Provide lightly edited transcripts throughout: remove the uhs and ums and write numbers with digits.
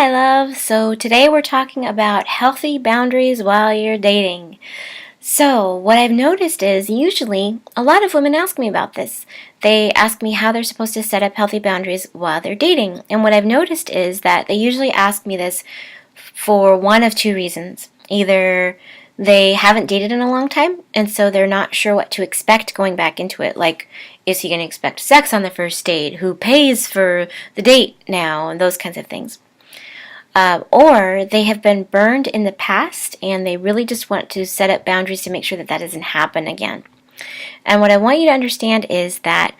Hi, love. So today we're talking about healthy boundaries while you're dating. So, what I've noticed is usually a lot of women ask me about this. They ask me how they're supposed to set up healthy boundaries while they're dating. And what I've noticed is that they usually ask me this for one of two reasons. Either they haven't dated in a long time, and so they're not sure what to expect going back into it. Like, is he going to expect sex on the first date? Who pays for the date now? And those kinds of things. Or they have been burned in the past and they really just want to set up boundaries to make sure that that doesn't happen again. And what I want you to understand is that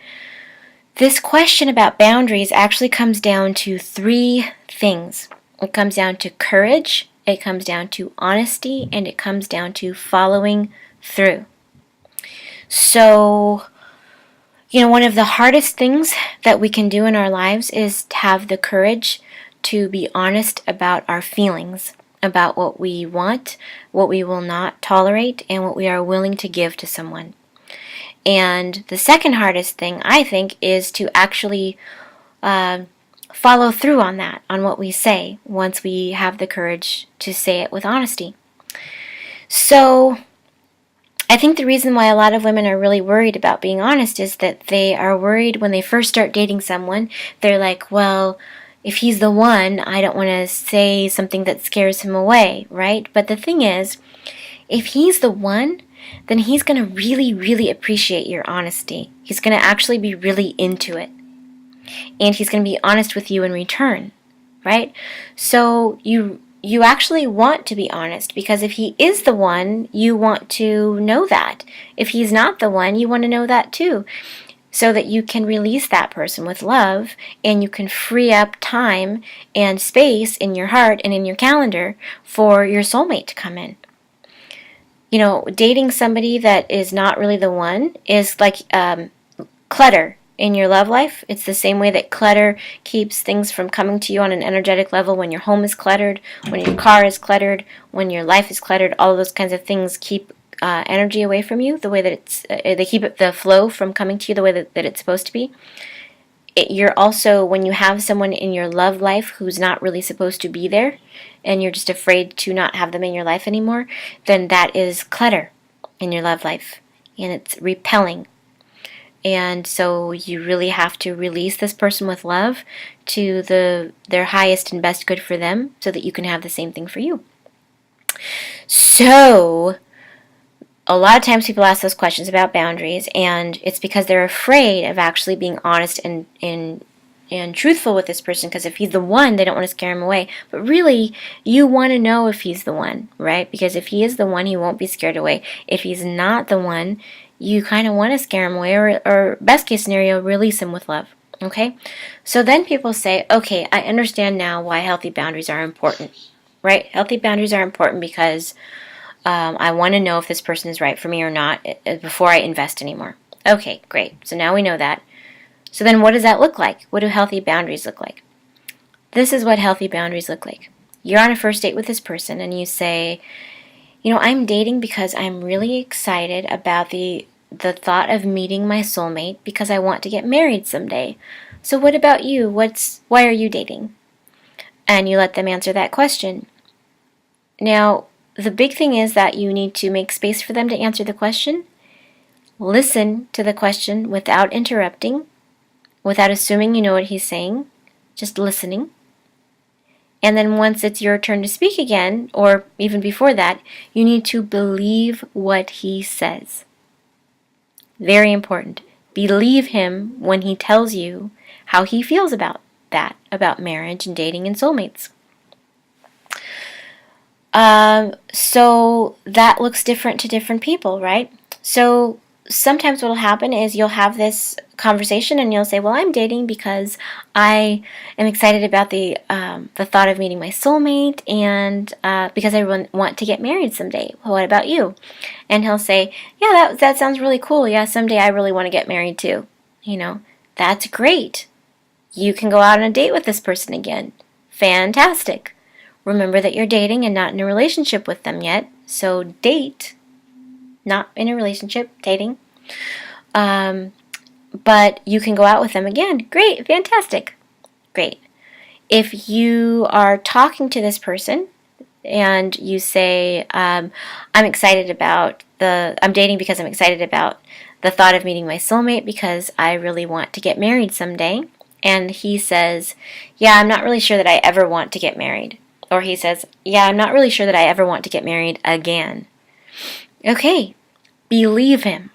this question about boundaries actually comes down to three things. It comes down to courage, it comes down to honesty, and it comes down to following through. So, one of the hardest things that we can do in our lives is to have the courage to be honest about our feelings, about what we want, what we will not tolerate, and what we are willing to give to someone. And the second hardest thing, I think, is to actually follow through on that, on what we say, once we have the courage to say it with honesty. So, I think the reason why a lot of women are really worried about being honest is that they are worried when they first start dating someone. They're like, well, if he's the one, I don't want to say something that scares him away, right? But the thing is, if he's the one, then he's going to really, really appreciate your honesty. He's going to actually be really into it. And he's going to be honest with you in return, right? So you actually want to be honest, because if he is the one, you want to know that. If he's not the one, you want to know that too, so that you can release that person with love and you can free up time and space in your heart and in your calendar for your soulmate to come in. Dating somebody that is not really the one is like clutter in your love life. It's the same way that clutter keeps things from coming to you on an energetic level. When your home is cluttered, when your car is cluttered, when your life is cluttered, all of those kinds of things keep energy away from you, the way that they keep the flow from coming to you the way that it's supposed to be. You're also, when you have someone in your love life who's not really supposed to be there, and you're just afraid to not have them in your life anymore, then that is clutter in your love life, and it's repelling. And so you really have to release this person with love to their highest and best good for them, so that you can have the same thing for you. So, a lot of times people ask those questions about boundaries, and it's because they're afraid of actually being honest and truthful with this person, because if he's the one, they don't want to scare him away. But really, you want to know if he's the one, right? Because if he is the one, he won't be scared away. If he's not the one, you kind of want to scare him away, or best case scenario, release him with love. Okay? So then people say, okay, I understand now why healthy boundaries are important, right? Healthy boundaries are important because I want to know if this person is right for me or not before I invest anymore. Okay, great. So now we know that. So then what does that look like? What do healthy boundaries look like? This is what healthy boundaries look like. You're on a first date with this person and you say, I'm dating because I'm really excited about the thought of meeting my soulmate because I want to get married someday. So what about you? Why are you dating? And you let them answer that question. Now, the big thing is that you need to make space for them to answer the question. Listen to the question without interrupting, without assuming you know what he's saying, just listening. And then once it's your turn to speak again, or even before that, you need to believe what he says. Very important. Believe him when he tells you how he feels about that, about marriage and dating and soulmates. So that looks different to different people, right? So sometimes what will happen is you'll have this conversation and you'll say, well, I'm dating because I am excited about the thought of meeting my soulmate, and because I want to get married someday. Well, what about you? And he'll say, yeah, that sounds really cool. Yeah, someday I really want to get married too. That's great. You can go out on a date with this person again. Fantastic. Remember that you're dating and not in a relationship with them yet. So date, not in a relationship, dating. But you can go out with them again. Great, fantastic. Great. If you are talking to this person and you say, I'm dating because I'm excited about the thought of meeting my soulmate because I really want to get married someday. And he says, yeah, I'm not really sure that I ever want to get married. Or he says, yeah, I'm not really sure that I ever want to get married again. Okay, believe him.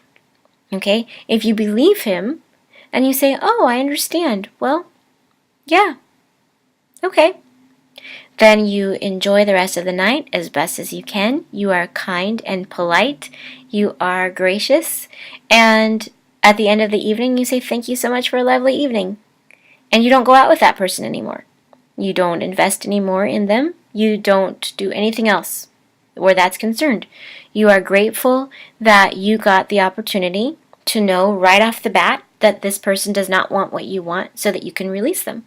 Okay, if you believe him and you say, oh, I understand. Well, yeah, okay. Then you enjoy the rest of the night as best as you can. You are kind and polite. You are gracious. And at the end of the evening, you say, thank you so much for a lovely evening. And you don't go out with that person anymore. You don't invest any more in them. You don't do anything else where that's concerned. You are grateful that you got the opportunity to know right off the bat that this person does not want what you want so that you can release them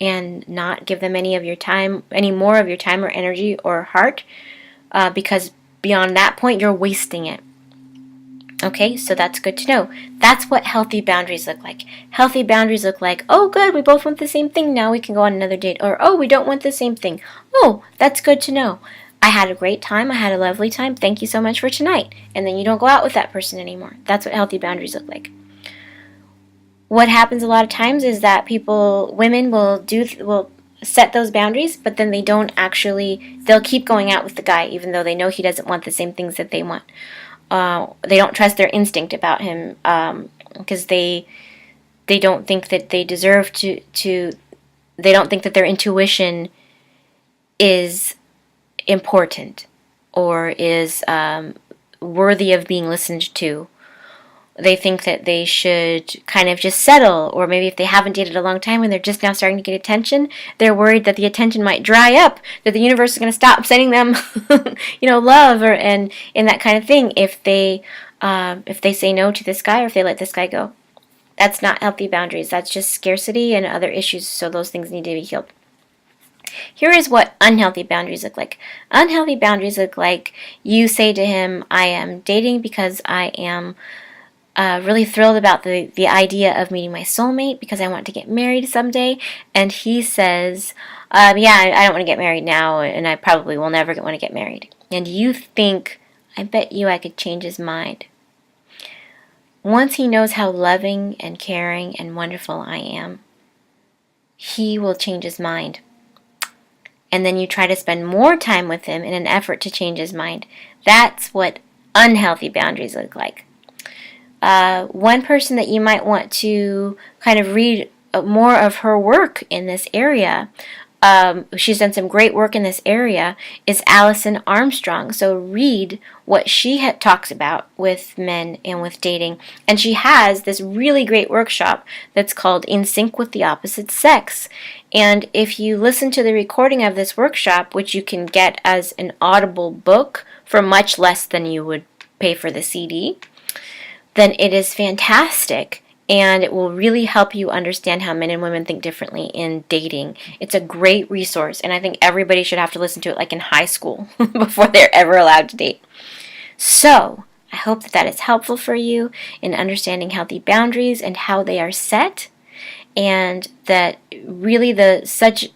and not give them any more of your time or energy or heart, because beyond that point, you're wasting it. Okay, so that's good to know. That's what healthy boundaries look like. Healthy boundaries look like, oh, good, we both want the same thing, now we can go on another date. Or, oh, we don't want the same thing. Oh, that's good to know. I had a great time, I had a lovely time, thank you so much for tonight. And then you don't go out with that person anymore. That's what healthy boundaries look like. What happens a lot of times is that women will set those boundaries, but then they'll keep going out with the guy even though they know he doesn't want the same things that they want. They don't trust their instinct about him, because they don't think that they deserve to. They don't think that their intuition is important or is worthy of being listened to. They think that they should kind of just settle, or maybe if they haven't dated a long time and they're just now starting to get attention, they're worried that the attention might dry up, that the universe is going to stop sending them, love and that kind of thing if they say no to this guy or if they let this guy go. That's not healthy boundaries. That's just scarcity and other issues, so those things need to be healed. Here is what unhealthy boundaries look like. Unhealthy boundaries look like you say to him, I am dating because I am really thrilled about the idea of meeting my soulmate because I want to get married someday. And he says, I don't want to get married now, and I probably will never want to get married. And you think, I bet you I could change his mind. Once he knows how loving and caring and wonderful I am, he will change his mind. And then you try to spend more time with him in an effort to change his mind. That's what unhealthy boundaries look like. One person that you might want to kind of read more of her work in this area, she's done some great work in this area, is Allison Armstrong. So read what she talks about with men and with dating. And she has this really great workshop that's called In Sync with the Opposite Sex. And if you listen to the recording of this workshop, which you can get as an Audible book for much less than you would pay for the CD, then it is fantastic, and it will really help you understand how men and women think differently in dating. It's a great resource, and I think everybody should have to listen to it like in high school before they're ever allowed to date. So, I hope that is helpful for you in understanding healthy boundaries and how they are set, and that really the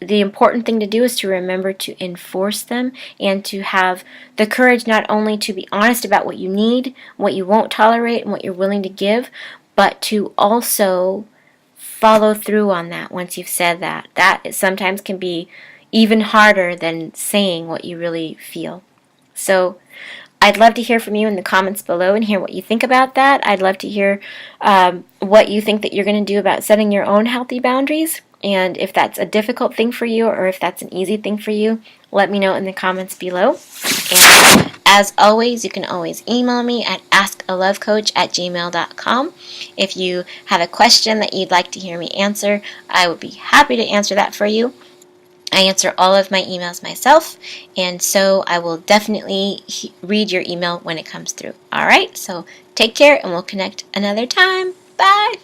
important thing to do is to remember to enforce them and to have the courage not only to be honest about what you need, what you won't tolerate, and what you're willing to give, but to also follow through on that once you've said that. That sometimes can be even harder than saying what you really feel. So I'd love to hear from you in the comments below and hear what you think about that. I'd love to hear what you think that you're going to do about setting your own healthy boundaries. And if that's a difficult thing for you or if that's an easy thing for you, let me know in the comments below. And as always, you can always email me at askalovecoach@gmail.com. If you have a question that you'd like to hear me answer, I would be happy to answer that for you. I answer all of my emails myself, and so I will definitely read your email when it comes through. All right, so take care, and we'll connect another time. Bye!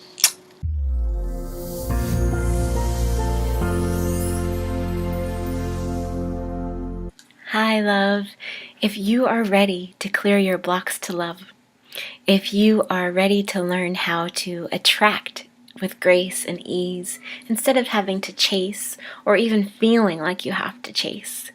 Hi, love. If you are ready to clear your blocks to love, if you are ready to learn how to attract with grace and ease instead of having to chase or even feeling like you have to chase.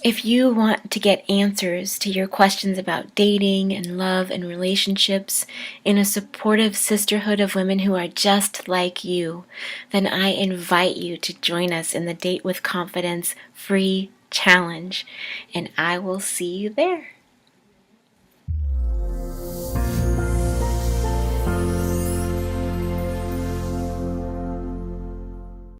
If you want to get answers to your questions about dating and love and relationships in a supportive sisterhood of women who are just like you, then I invite you to join us in the Date with Confidence free challenge, and I will see you there.